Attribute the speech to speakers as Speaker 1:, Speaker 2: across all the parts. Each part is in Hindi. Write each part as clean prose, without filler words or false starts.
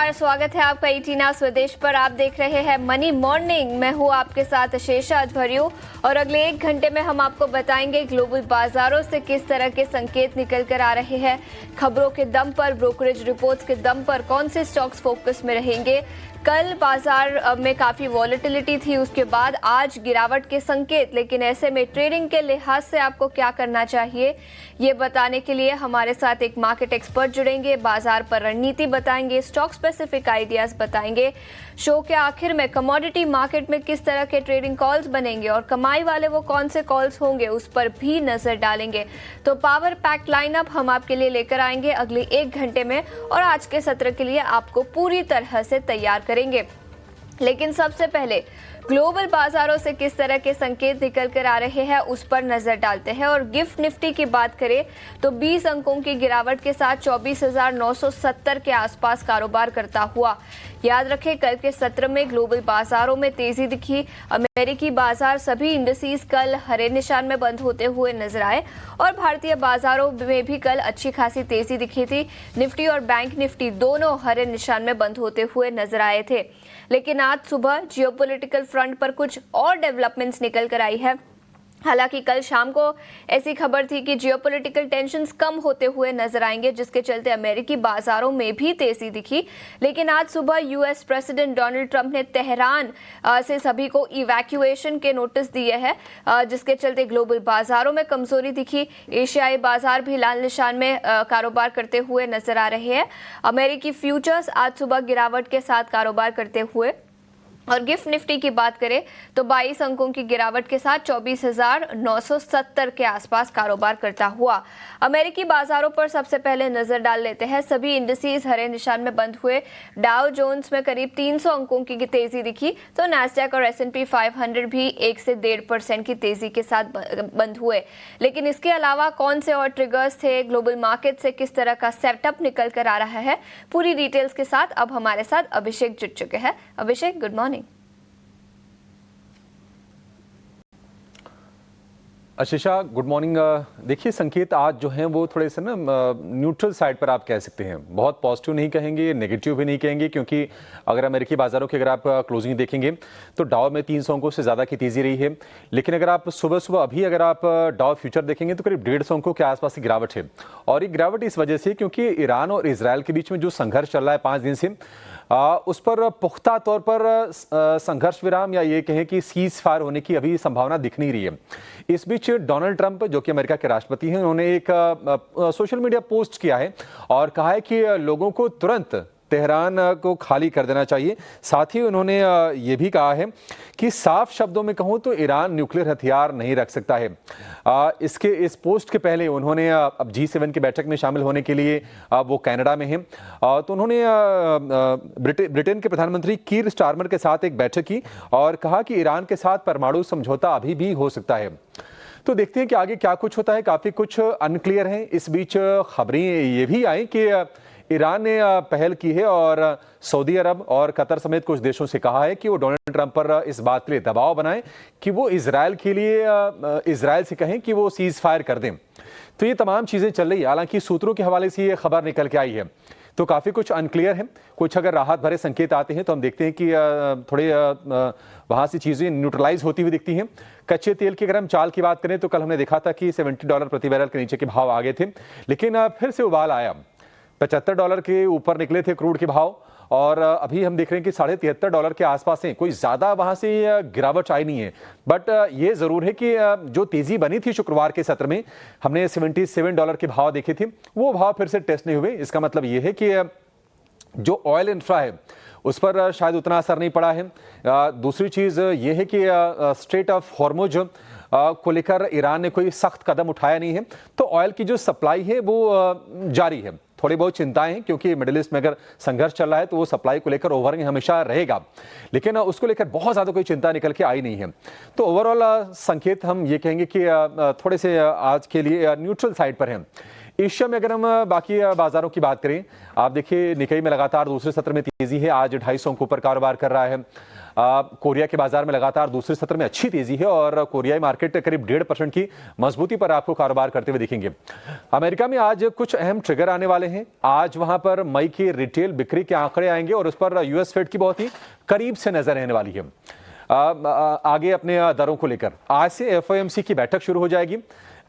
Speaker 1: नमस्कार, स्वागत है आपका ईटीना स्वदेश पर। आप देख रहे हैं मनी मॉर्निंग। मैं हूं आपके साथ शेषा अध्वर्यु और अगले 1 घंटे में हम आपको बताएंगे ग्लोबल बाजारों से किस तरह के संकेत निकल कर आ रहे हैं। खबरों के दम पर, ब्रोकरेज रिपोर्ट्स के दम पर कौन से स्टॉक्स फोकस में रहेंगे। कल बाजार में काफ़ी वॉलेटिलिटी थी, उसके बाद आज गिरावट के संकेत, लेकिन ऐसे में ट्रेडिंग के लिहाज से आपको क्या करना चाहिए ये बताने के लिए हमारे साथ एक मार्केट एक्सपर्ट जुड़ेंगे। बाजार पर रणनीति बताएंगे, स्टॉक स्पेसिफिक आइडियाज बताएंगे। शो के आखिर में कमोडिटी मार्केट में किस तरह के ट्रेडिंग कॉल्स बनेंगे और कमाई वाले वो कौन से कॉल्स होंगे उस पर भी नजर डालेंगे। तो पावर पैक लाइनअप हम आपके लिए लेकर आएंगे अगले 1 घंटे में और आज के सत्र के लिए आपको पूरी तरह से तैयार करेंगे। लेकिन सबसे पहले ग्लोबल बाजारों से किस तरह के संकेत निकल कर आ रहे हैं उस पर नजर डालते हैं। और गिफ्ट निफ्टी की बात करें तो 20 अंकों की गिरावट के साथ 24,970 के आसपास कारोबार करता हुआ। याद रखें, कल के सत्र में ग्लोबल बाजारों में तेजी दिखी। अमेरिकी बाजार सभी इंडिसेस कल हरे निशान में बंद होते हुए नजर आए और भारतीय बाजारों में भी कल अच्छी खासी तेजी दिखी थी। निफ्टी और बैंक निफ्टी दोनों हरे निशान में बंद होते हुए नजर आए थे। लेकिन आज सुबह जियोपॉलिटिकल फ्रंट पर कुछ और डेवलपमेंट्स निकल कर आई है। हालांकि कल शाम को ऐसी खबर थी कि जियोपॉलिटिकल टेंशन्स कम होते हुए नजर आएंगे, जिसके चलते अमेरिकी बाजारों में भी तेजी दिखी। लेकिन आज सुबह यूएस प्रेसिडेंट डोनाल्ड ट्रंप ने तेहरान से सभी को इवैक्यूएशन के नोटिस दिए हैं, जिसके चलते ग्लोबल बाजारों में कमजोरी दिखी। एशियाई बाजार भी लाल निशान में कारोबार करते हुए नजर आ रहे हैं। अमेरिकी फ्यूचर्स आज सुबह गिरावट के साथ कारोबार करते हुए। और गिफ्ट निफ्टी की बात करें तो 22 अंकों की गिरावट के साथ 24,970 के आसपास कारोबार करता हुआ। अमेरिकी बाजारों पर सबसे पहले नजर डाल लेते हैं। सभी इंडिसेस हरे निशान में बंद हुए। डाउ जोन्स में करीब 300 अंकों की तेजी दिखी तो नैस्डैक और S&P 500 भी 1 से 1.5% की तेजी के साथ बंद हुए। लेकिन इसके अलावा कौन से और ट्रिगर्स थे, ग्लोबल मार्केट से किस तरह का सेटअप निकल कर आ रहा है, पूरी डिटेल्स के साथ अब हमारे साथ अभिषेक जुड़ चुके हैं। Abhishek, good morning.
Speaker 2: Ashisha, good morning. देखिए, संकेत आज जो हैं वो थोड़े से ना न्यूट्रल साइड पर आप कह सकते हैं। बहुत पॉजिटिव नहीं कहेंगे, नेगेटिव भी नहीं कहेंगे, क्योंकि अगर अमेरिकी बाजारों की अगर आप क्लोजिंग देखेंगे तो डाउ में 300 अंकों से ज़्यादा की तेज़ी रही है। लेकिन अगर आप सुबह सुबह अभी अगर आप डाउ फ्यूचर देखेंगे तो करीब 150 अंकों के आसपास की गिरावट है। और ये गिरावट इस वजह से क्योंकि ईरान और इजराइल के बीच में जो संघर्ष चल रहा है 5 दिन से, उस पर पुख्ता तौर पर संघर्ष विराम या ये कहें कि सीज फायर होने की अभी संभावना दिख नहीं रही है। इस बीच डोनाल्ड ट्रंप, जो कि अमेरिका के राष्ट्रपति हैं, उन्होंने एक सोशल मीडिया पोस्ट किया है और कहा है कि लोगों को तुरंत तेहरान को खाली कर देना चाहिए। साथ ही उन्होंने ये भी कहा है कि साफ शब्दों में कहूं तो ईरान न्यूक्लियर हथियार नहीं रख सकता है। इस पोस्ट के पहले उन्होंने अब G7 की बैठक में शामिल होने के लिए वो कनाडा में हैं, तो उन्होंने ब्रिटेन के प्रधानमंत्री कीर स्टारमर के साथ एक बैठक की और कहा कि ईरान के साथ परमाणु समझौता अभी भी हो सकता है। तो देखते हैं कि आगे क्या कुछ होता है। काफी कुछ अनक्लियर है। इस बीच खबरें ये भी आई कि ईरान ने पहल की है और सऊदी अरब और कतर समेत कुछ देशों से कहा है कि वो डोनाल्ड ट्रंप पर इस बात के लिए दबाव बनाएं कि वो इजराइल के लिए इजराइल से कहें कि वो सीज फायर कर दें। तो ये तमाम चीजें चल रही है। हालांकि सूत्रों के हवाले से ये खबर निकल के आई है, तो काफी कुछ अनक्लियर है। कुछ अगर राहत भरे संकेत आते हैं तो हम देखते हैं कि थोड़े वहां से चीजें न्यूट्रलाइज होती हुई दिखती हैं। कच्चे तेल की अगर हम चाल की बात करें तो कल हमने देखा था कि $70 प्रति बैरल के नीचे के भाव आ गए थे, लेकिन फिर से उबाल आया। $75 के ऊपर निकले थे क्रूड के भाव और अभी हम देख रहे हैं कि $73.5 के आसपास हैं। कोई ज्यादा वहां से गिरावट आई नहीं है, बट ये जरूर है कि जो तेजी बनी थी शुक्रवार के सत्र में, हमने $77 के भाव देखे थे, वो भाव फिर से टेस्ट नहीं हुए। इसका मतलब ये है कि जो ऑयल इंफ्रा है उस पर शायद उतना असर नहीं पड़ा है। दूसरी चीज ये है कि स्ट्रेट ऑफ हॉर्मुज को लेकर ईरान ने कोई सख्त कदम उठाया नहीं है, तो ऑयल की जो सप्लाई है वो जारी है। थोड़ी बहुत चिंताएं हैं क्योंकि मिडिल ईस्ट में अगर संघर्ष चल रहा है तो वो सप्लाई को लेकर ओवरहैंग हमेशा रहेगा, लेकिन उसको लेकर बहुत ज्यादा कोई चिंता निकल के आई नहीं है। तो ओवरऑल संकेत हम ये कहेंगे कि थोड़े से आज के लिए न्यूट्रल साइड पर हैं। एशिया में अगर हम बाकी बाजारों की बात करें, आप देखिए निकेई में लगातार दूसरे सत्र में तेजी है, आज 250 अंकों पर कारोबार कर रहा है। कोरिया के बाजार में लगातार दूसरे सत्र में अच्छी तेजी है और कोरियाई मार्केट करीब 1.5% की मजबूती पर आपको कारोबार करते हुए दिखेंगे। अमेरिका में आज कुछ अहम ट्रिगर आने वाले हैं। आज वहां पर मई की रिटेल बिक्री के आंकड़े आएंगे और उस पर यूएस फेड की बहुत ही करीब से नजर रहने वाली है। आगे अपने दरों को लेकर आज से एफओएमसी की बैठक शुरू हो जाएगी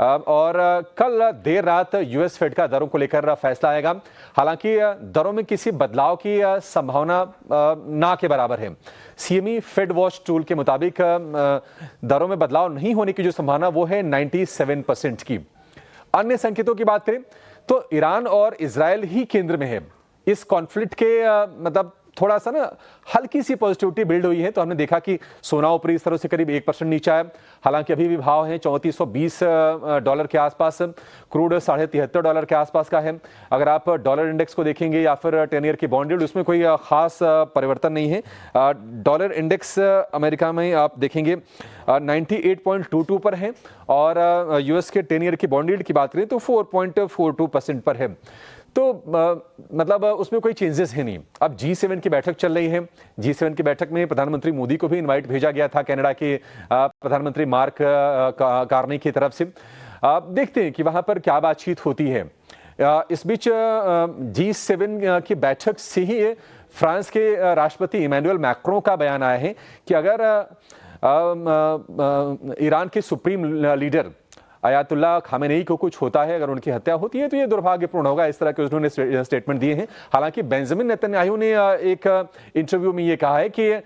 Speaker 2: और कल देर रात यूएस फेड का दरों को लेकर फैसला आएगा। हालांकि दरों में किसी बदलाव की संभावना ना के बराबर है। सीएमई फेड वॉच टूल के मुताबिक दरों में बदलाव नहीं होने की जो संभावना वो है 97% की। अन्य संकेतों की बात करें तो ईरान और इजराइल ही केंद्र में है। इस कॉन्फ्लिक्ट के मतलब थोड़ा सा ना हल्की सी पॉजिटिविटी बिल्ड हुई है। तो हमने देखा कि सोना ऊपरी स्तरों से करीब 1% नीचे आया। हालांकि अभी भी भाव है $3420 के आसपास, क्रूड $73.5 के आसपास का है। अगर आप डॉलर इंडेक्स को देखेंगे या फिर 10 ईयर की बॉन्ड यील्ड, उसमें कोई खास परिवर्तन नहीं है। डॉलर इंडेक्स अमेरिका में आप देखेंगे 98.22 पर है और यूएस के 10 ईयर की बॉन्ड यील्ड की बात करें तो 4.42% पर है। तो मतलब उसमें कोई चेंजेस है नहीं। अब G7 की बैठक चल रही है। G7 की बैठक में प्रधानमंत्री मोदी को भी इनवाइट भेजा गया था कनाडा के प्रधानमंत्री मार्क कार्नी की तरफ से। देखते हैं कि वहां पर क्या बातचीत होती है। इस बीच G7 की बैठक से ही फ्रांस के राष्ट्रपति इमैनुअल मैक्रों का बयान आया है कि अगर ईरान के सुप्रीम लीडर अयातुल्ला खामेनेई को कुछ होता है, अगर उनकी हत्या होती है तो ये दुर्भाग्यपूर्ण होगा। इस तरह के उन्होंने स्टेटमेंट दिए हैं। हालांकि बेंजामिन नेतन्याहू ने एक इंटरव्यू में ये कहा है कि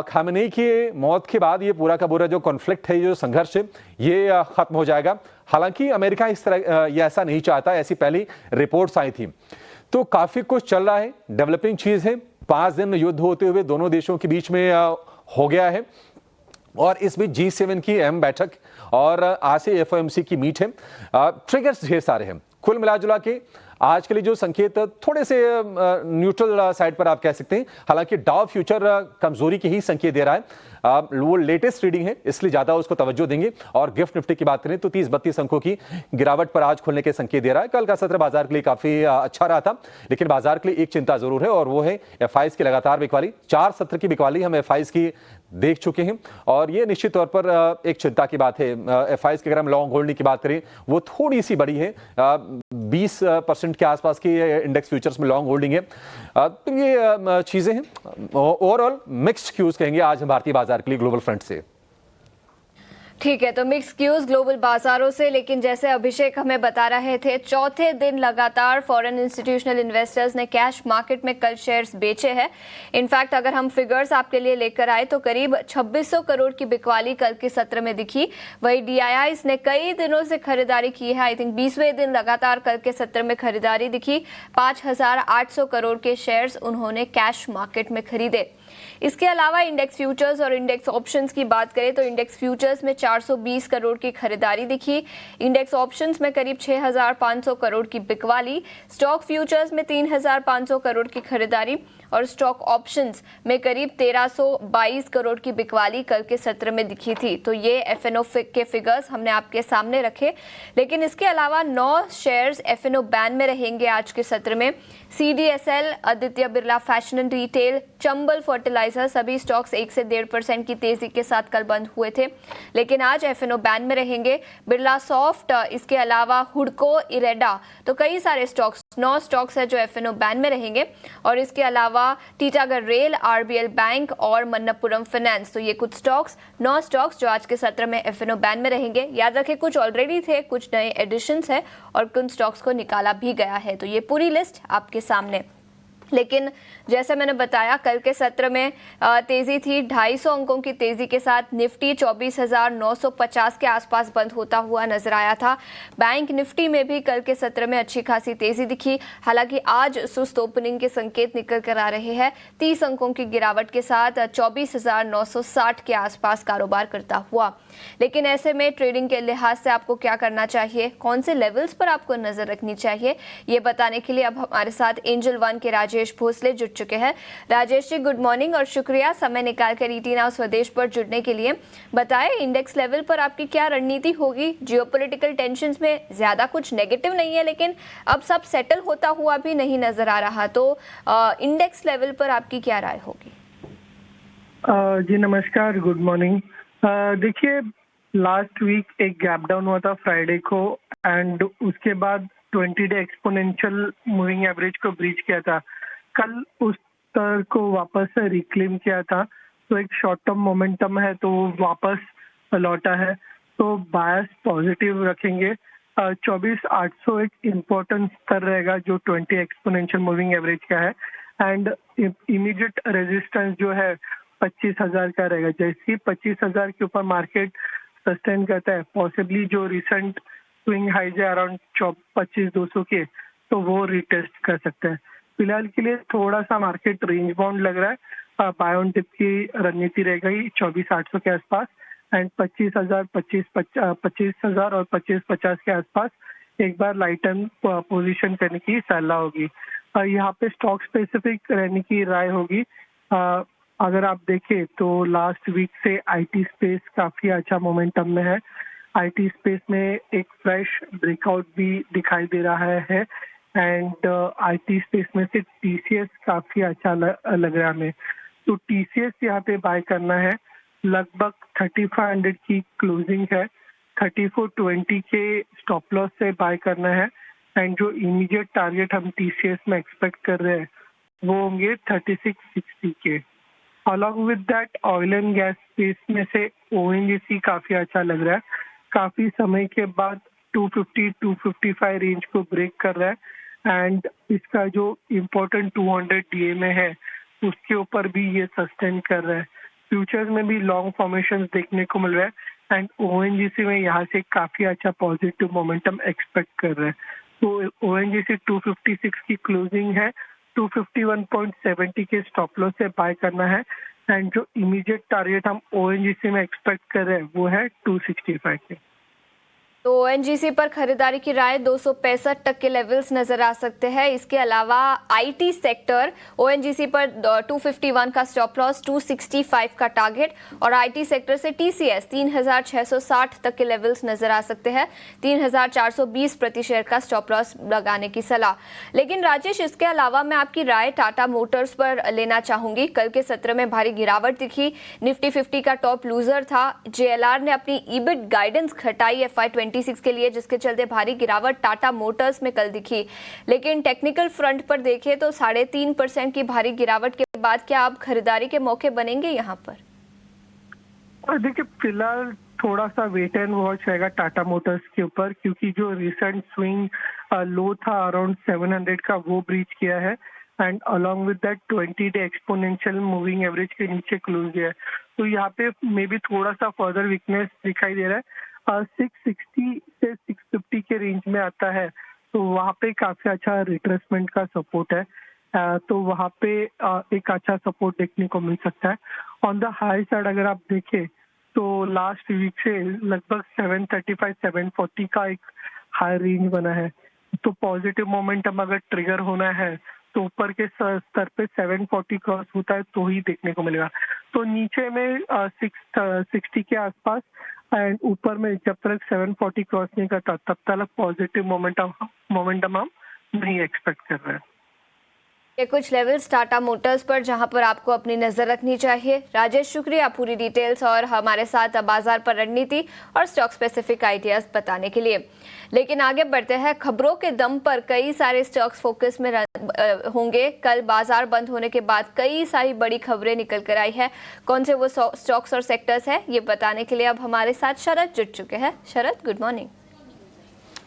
Speaker 2: खामेनेई की मौत के बाद ये पूरा का पूरा जो कॉन्फ्लिक्ट है, जो संघर्ष है, ये खत्म हो जाएगा। हालांकि अमेरिका इस तरह ये ऐसा नहीं चाहता, ऐसी पहली रिपोर्ट्स आई थी। तो काफी कुछ चल रहा है, डेवलपिंग चीज है। 5 दिन युद्ध होते हुए दोनों देशों के बीच में हो गया है और इस बीच G7 की अहम बैठक और आज से एफओएमसी की मीट है। ट्रिगर्स ढेर सारे हैं। कुल मिलाजुला के आज के लिए जो संकेत थोड़े से न्यूट्रल साइड पर आप कह सकते हैं। हालांकि डाउ फ्यूचर कमजोरी के ही संकेत दे रहा है। वो लेटेस्ट रीडिंग है इसलिए ज्यादा उसको तवज्जो देंगे। और गिफ्ट निफ्टी की बात करें तो 30-32 अंकों की गिरावट पर आज खुलने के संकेत दे रहा है। कल का सत्र बाजार के लिए काफी अच्छा रहा था, लेकिन बाजार के लिए एक चिंता जरूर है और वो है एफआईज की लगातार बिकवाली। 4 सत्र की बिकवाली हम एफआईज की देख चुके हैं और ये निश्चित तौर पर एक चिंता की बात है। एफआईज की अगर हम लॉन्ग होल्डिंग की बात करें वो थोड़ी सी बड़ी है, 20% के आसपास की इंडेक्स फ्यूचर्स में लॉन्ग होल्डिंग है। तो ये चीजें हैं। ओवरऑल मिक्स्ड क्यूज कहेंगे आज हम भारतीय बाजार के लिए ग्लोबल फ्रंट से।
Speaker 1: ठीक है, तो मिक्स क्यूज ग्लोबल बाजारों से। लेकिन जैसे अभिषेक हमें बता रहे थे, चौथे दिन लगातार फॉरेन इंस्टीट्यूशनल इन्वेस्टर्स ने कैश मार्केट में कल शेयर्स बेचे हैं। इनफैक्ट अगर हम फिगर्स आपके लिए लेकर आए तो करीब 2600 करोड़ की बिकवाली कल के सत्र में दिखी। वही डीआईआईज ने कई दिनों से खरीदारी की है। आई थिंक 20वें दिन लगातार कल के सत्र में खरीदारी दिखी। 5800 करोड़ के शेयर्स उन्होंने कैश मार्केट में खरीदे। इसके अलावा इंडेक्स फ्यूचर्स और इंडेक्स ऑप्शंस की बात करें तो इंडेक्स फ्यूचर्स में 420 करोड़ की खरीदारी दिखी। इंडेक्स ऑप्शंस में करीब 6500 करोड़ की बिकवाली। स्टॉक फ्यूचर्स में 3500 करोड़ की खरीदारी और स्टॉक ऑप्शंस में करीब 1322 करोड़ की बिकवाली कल के सत्र में दिखी थी। तो ये एफएनओ के फिगर्स हमने आपके सामने रखे। लेकिन इसके अलावा 9 शेयर्स एफएनओ बैन में रहेंगे आज के सत्र में। CDSL, Aditya Birla fashion and retail, Chambal fertiliser, सभी स्टॉक्स 1 से 1.5% की तेजी के साथ कल बंद हुए थे, लेकिन आज एफएनओ बैन में रहेंगे। बिरला सॉफ्ट, इसके अलावा हुडको, इरेडा, तो कई सारे स्टॉक्स, 9 स्टॉक्स है जो एफएनओ बैन में रहेंगे। और इसके अलावा टीटागढ़ रेल, आरबीएल बैंक और मन्नपुरम फाइनेंस, तो ये कुछ स्टॉक्स, 9 स्टॉक्स जो आज के सत्र में एफएनओ बैन में रहेंगे। याद रखें कुछ ऑलरेडी थे, कुछ नए एडिशंस है और कुछ स्टॉक्स को निकाला भी गया है। तो ये पूरी लिस्ट आपके सामने। लेकिन जैसे मैंने बताया कल के सत्र में तेजी थी। 250 अंकों की तेजी के साथ निफ्टी 24,950 के आसपास बंद होता हुआ नजर आया था। बैंक निफ्टी में भी कल के सत्र में अच्छी खासी तेजी दिखी। हालांकि आज सुस्त ओपनिंग के संकेत निकल कर आ रहे हैं। 30 अंकों की गिरावट के साथ 24,960 के आसपास कारोबार करता हुआ। लेकिन ऐसे में ट्रेडिंग के लिहाज से आपको क्या करना चाहिए, कौन से लेवल्स पर आपको नजर रखनी चाहिए, ये बताने के लिए अब हमारे साथ एंजल वन के राजेश राजेश भोसले जुड़ चुके हैं। राजेश जी गुड मॉर्निंग और शुक्रिया समय निकालकर ईटी नाउ स्वदेश पर जुड़ने के लिए। बताएं इंडेक्स लेवल पर आपकी क्या रणनीति होगी? जियोपॉलिटिकल टेंशंस में ज्यादा कुछ नेगेटिव नहीं है, लेकिन अब सब सेटल होता हुआ भी नहीं नजर आ रहा, तो इंडेक्स लेवल पर आपकी क्या राय होगी?
Speaker 3: जी नमस्कार, गुड मॉर्निंग। देखिए लास्ट वीक एक गैप डाउन हुआ था फ्राइडे को एंड उसके बाद 20 डे एक्सपोनेंशियल मूविंग एवरेज को ब्रीच किया था। कल उस स्तर को वापस से रिक्लेम किया था, तो एक शॉर्ट टर्म मोमेंटम है तो वापस लौटा है, तो बायस पॉजिटिव रखेंगे। 24,800 एक इम्पोर्टेंट स्तर रहेगा जो 20 एक्सपोनेंशियल मूविंग एवरेज का है एंड इमीडिएट रेजिस्टेंस जो है 25,000 का रहेगा। जैसे ही 25,000 के ऊपर मार्केट सस्टेन करता है, पॉसिबली जो रिसेंट स्विंग हाइज है अराउंड 25,200 के, तो वो रिटेस्ट कर सकते हैं। फिलहाल के लिए थोड़ा सा मार्केट रेंज बाउंड लग रहा है। बाय ऑन डिप की रणनीति रहेगी 24,800 के आसपास एंड 25,000 25,000 और 25,50 के आसपास एक बार लाइट एंड पोजीशन करने की सलाह होगी। यहाँ पे स्टॉक स्पेसिफिक रहने की राय होगी। अगर आप देखें तो लास्ट वीक से आईटी स्पेस काफी अच्छा मोमेंटम में है। आईटी स्पेस में एक फ्रेश ब्रेकआउट भी दिखाई दे रहा है एंड आईटी स्पेस में से टीसीएस काफी अच्छा लग रहा है हमें, तो टीसीएस यहाँ पे बाय करना है। लगभग 3500 की क्लोजिंग है, 3420 के स्टॉप लॉस से बाय करना है एंड जो इमीडिएट टारगेट हम टीसीएस में एक्सपेक्ट कर रहे हैं वो होंगे 3660 के। Along with that oil and gas space में से ओएनजीसी काफी अच्छा लग रहा है, काफी समय के बाद 250-255 रेंज को ब्रेक कर रहा है एंड इसका जो इम्पोर्टेंट 200 डीएमए है उसके ऊपर भी ये सस्टेन कर रहा है। फ्यूचर्स में भी लॉन्ग फॉर्मेशन देखने को मिल रहा है एंड ओएनजीसी में यहाँ से काफी अच्छा पॉजिटिव मोमेंटम एक्सपेक्ट कर रहे हैं। तो ओएनजीसी 256 की क्लोजिंग है, 251.70 के स्टॉप लॉस से बाय करना है एंड जो इमीडिएट टारगेट हम ओएनजीसी में एक्सपेक्ट कर रहे हैं वो है 265 के।
Speaker 1: तो ओएनजीसी पर खरीदारी की राय 265 तक के लेवल्स नजर आ सकते हैं। इसके अलावा आईटी सेक्टर ओएनजीसी पर 251 का स्टॉप लॉस, 265 का टारगेट और आईटी सेक्टर से टीसीएस 3,660 तक के लेवल्स नजर आ सकते हैं। 3,420 प्रति शेयर का स्टॉप लॉस लगाने की सलाह। लेकिन राजेश इसके अलावा मैं आपकी राय टाटा मोटर्स पर लेना चाहूंगी। कल के सत्र में भारी गिरावट दिखी, निफ्टी 50 का टॉप लूजर था। जेएलआर ने अपनी ईबिट गाइडेंस घटाई FY26 के लिए, जिसके चलते भारी गिरावट टाटा मोटर्स में कल दिखी। लेकिन टेक्निकल फ्रंट पर देखें तो 3.5% की भारी गिरावट के बाद क्या आप खरीदारी के मौके बनेंगे यहाँ पर?
Speaker 3: देखिए फिलहाल थोड़ा सा वेट एंड वॉच रहेगा टाटा मोटर्स के ऊपर, क्योंकि जो रिसेंट स्विंग लो था अराउंड 700 का वो ब्रीच किया है and along with that 20 day exponential moving average के नीचे क्लोज गया है, तो यहाँ पे मे बी थोड़ा सा फर्दर वीकनेस दिखाई दे रहा है। 660 से 650 के रेंज में आता है, तो वहाँ पे काफी अच्छा रिट्रेसमेंट का सपोर्ट है, तो वहाँ पे एक अच्छा सपोर्ट देखने को मिल सकता है। ऑन द हाई साइड अगर आप देखें तो लास्ट वीक से लगभग 735-740 का एक हाई रेंज बना है, तो पॉजिटिव मोमेंटम अगर ट्रिगर होना है तो ऊपर के स्तर पे 740 क्रॉस होता है तो ही देखने को मिलेगा। तो नीचे में 660 के आसपास एंड ऊपर में जब तक 740 क्रॉस नहीं करता तब तक पॉजिटिव मोमेंटम हम नहीं एक्सपेक्ट कर रहे हैं।
Speaker 1: ये कुछ लेवल्स टाटा मोटर्स पर जहां पर आपको अपनी नजर रखनी चाहिए। राजेश शुक्रिया पूरी डिटेल्स और हमारे साथ बाजार पर रणनीति और स्टॉक स्पेसिफिक आइडियाज बताने के लिए। लेकिन आगे बढ़ते हैं, खबरों के दम पर कई सारे स्टॉक्स फोकस में होंगे। कल बाजार बंद होने के बाद कई सारी बड़ी खबरें निकल कर आई है। कौन से वो स्टॉक्स और सेक्टर्स हैं ये बताने के लिए अब हमारे साथ शरद जुड़ चुके हैं। शरद गुड मॉर्निंग।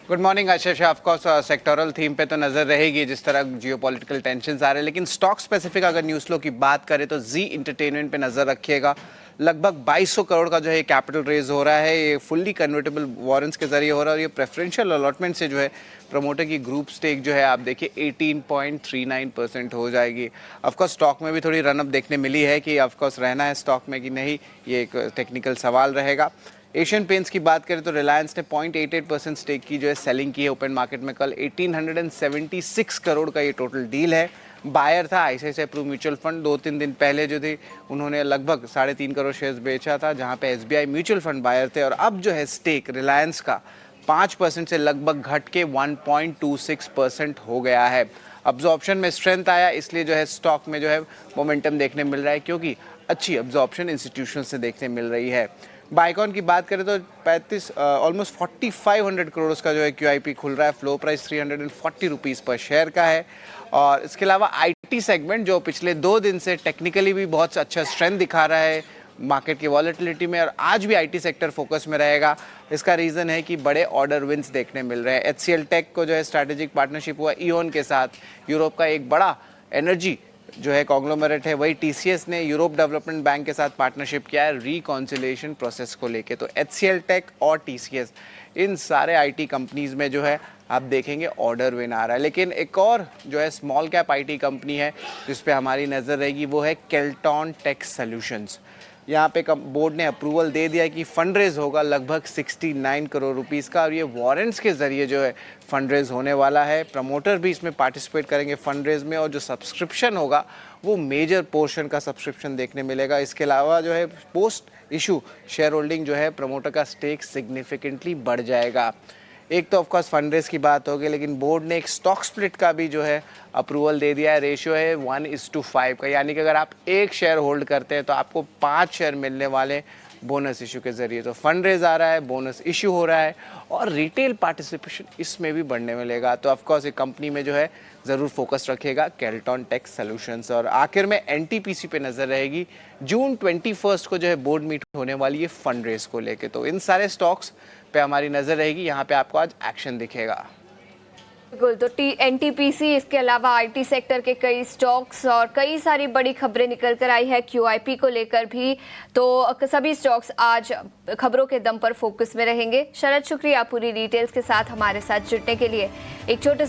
Speaker 4: गुड मॉर्निंग आशीष। ऑफकोर्स सेक्टोरल थीम पे तो नज़र रहेगी जिस तरह जियोपॉलिटिकल टेंशंस आ रहे हैं, लेकिन स्टॉक स्पेसिफिक अगर न्यूज़ फ्लो की बात करें तो जी इंटरटेनमेंट पे नज़र रखिएगा। लगभग 2200 करोड़ का जो है कैपिटल रेज हो रहा है, ये फुल्ली कन्वर्टेबल वारंट्स के जरिए हो रहा है और ये प्रेफरेंशियल अलॉटमेंट से जो है प्रमोटर की ग्रुप स्टेक जो है आप देखिए 18.39% हो जाएगी। ऑफकोर्स स्टॉक में भी थोड़ी रनअप देखने मिली है कि ऑफकोर्स रहना है स्टॉक में कि नहीं, ये एक टेक्निकल सवाल रहेगा। एशियन पेंट्स की बात करें तो रिलायंस ने 0.88% स्टेक की जो है सेलिंग की है ओपन मार्केट में कल। 1876 करोड़ का ये टोटल डील है। बायर था आईसीआईसीआई प्रू म्यूचुअल फंड। 2-3 दिन पहले जो थी उन्होंने लगभग 3.5 करोड़ शेयर्स बेचा था, जहां पे एसबीआई म्यूचुअल फंड बायर थे। और अब जो है स्टेक रिलायंस का 5% से लगभग घट के 1.26% हो गया है। अब्जॉर्प्शन में स्ट्रेंथ आया, इसलिए जो है स्टॉक में जो है मोमेंटम देखने मिल रहा है, क्योंकि अच्छी अब्जॉर्प्शन इंस्टीट्यूशन से देखने मिल रही है। बाइकॉन की बात करें तो ऑलमोस्ट 4500 करोड़ का जो है क्यूआईपी खुल रहा है। फ्लो प्राइस 340 रुपीज़ पर शेयर का है। और इसके अलावा आईटी सेगमेंट जो पिछले 2 दिन से टेक्निकली भी बहुत अच्छा स्ट्रेंथ दिखा रहा है मार्केट की वॉलेटिलिटी में, और आज भी आईटी सेक्टर फोकस में रहेगा। इसका रीज़न है कि बड़े ऑर्डर विंस देखने मिल रहे हैं। एचसीएल टेक को जो है स्ट्रैटेजिक पार्टनरशिप हुआ ईओन के साथ। यूरोप का एक बड़ा एनर्जी जो है कॉन्ग्लोमरेट है, वही टीसीएस ने यूरोप डेवलपमेंट बैंक के साथ पार्टनरशिप किया है रिकॉन्सिलिएशन प्रोसेस को लेके। तो एचसीएल टेक और टीसीएस, इन सारे आईटी कंपनीज में जो है आप देखेंगे ऑर्डर विन आ रहा है। लेकिन एक और जो है स्मॉल कैप आईटी कंपनी है जिस पे हमारी नज़र रहेगी, वो है केल्टॉन टेक सॉल्यूशंस। यहाँ पे बोर्ड ने अप्रूवल दे दिया कि फंड रेज होगा लगभग 69 करोड़ रुपीस का, और ये वारंट्स के ज़रिए जो है फंड रेज होने वाला है। प्रमोटर भी इसमें पार्टिसिपेट करेंगे फंड रेज में, और जो सब्सक्रिप्शन होगा वो मेजर पोर्शन का सब्सक्रिप्शन देखने मिलेगा। इसके अलावा जो है पोस्ट इशू शेयर होल्डिंग जो है प्रमोटर का स्टेक सिग्निफिकेंटली बढ़ जाएगा। एक तो ऑफकोर्स फंड रेज की बात होगी, लेकिन बोर्ड ने एक स्टॉक स्प्लिट का भी जो है अप्रूवल दे दिया है। रेशियो है 1:5 का, यानी कि अगर आप 1 शेयर होल्ड करते हैं तो आपको 5 शेयर मिलने वाले बोनस इशू के जरिए। तो फंड रेज आ रहा है, बोनस इशू हो रहा है, और रिटेल पार्टिसिपेशन इसमें भी बढ़ने मिलेगा। तो ऑफकोर्स एक कंपनी में जो है ज़रूर फोकस रखेगा केल्टॉन टेक सॉल्यूशंस। और आखिर में एनटीपीसी पे नज़र रहेगी। जून 21 को जो है बोर्ड मीट होने वाली है फंड रेज को लेके। तो इन सारे स्टॉक्स पे हमारी नज़र रहेगी, यहाँ पे आपको आज एक्शन दिखेगा।
Speaker 1: बिल्कुल, तो एनटीपीसी, इसके अलावा आईटी सेक्टर के कई स्टॉक्स और कई सारी बड़ी खबरें निकल कर आई है क्यूआईपी को लेकर भी। तो सभी स्टॉक्स आज खबरों के दम पर फोकस में रहेंगे। शरद, शुक्रिया पूरी डिटेल्स के साथ हमारे साथ जुड़ने के लिए। एक छोटे